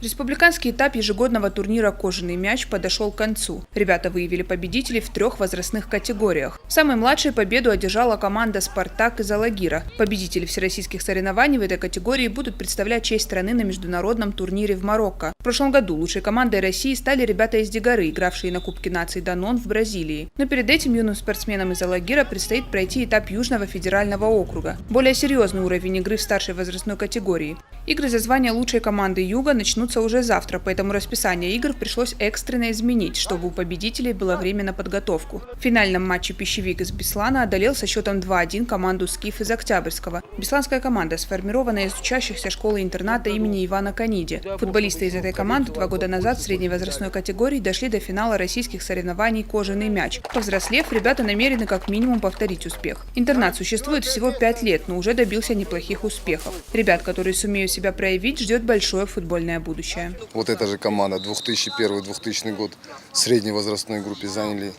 Республиканский этап ежегодного турнира «Кожаный мяч» подошел к концу. Ребята выявили победителей в 3 возрастных категориях. Самой младшей победу одержала команда «Спартак» из Алагира. Победители всероссийских соревнований в этой категории будут представлять честь страны на международном турнире в Марокко. В прошлом году лучшей командой России стали ребята из Дегоры, игравшие на Кубке наций «Данон» в Бразилии. Но перед этим юным спортсменам из Алагира предстоит пройти этап Южного федерального округа. Более серьезный уровень игры в старшей возрастной категории. Игры за звание лучшей команды Юга начнутся уже завтра, поэтому расписание игр пришлось экстренно изменить, чтобы у победителей было время на подготовку. В финальном матче пищевик из Беслана одолел со счетом 2-1 команду «Скиф» из Октябрьского. Бесланская команда сформирована из учащихся школы-интерната имени Ивана Каниди. Футболисты из этой команды 2 года назад в средней возрастной категории дошли до финала российских соревнований «Кожаный мяч». Повзрослев, ребята намерены как минимум повторить успех. Интернат существует всего 5 лет, но уже добился неплохих успехов. Ребят, которые сумеют себя проявить, ждет большое футбольное будущее. Вот эта же команда 2001-2000 год в средней возрастной группе заняли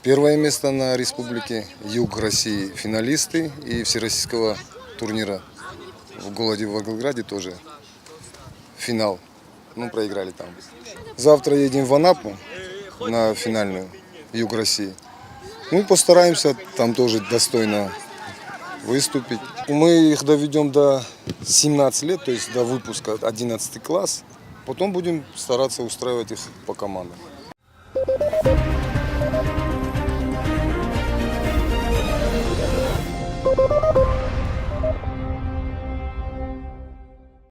первое место на республике, Юг России финалисты и всероссийского турнира в городе Волгограде тоже финал, проиграли там. Завтра едем в Анапу на финальную Юг России. Постараемся там тоже достойно выступить. Мы их доведем до 17 лет, то есть до выпуска 11 класс. Потом будем стараться устраивать их по командам.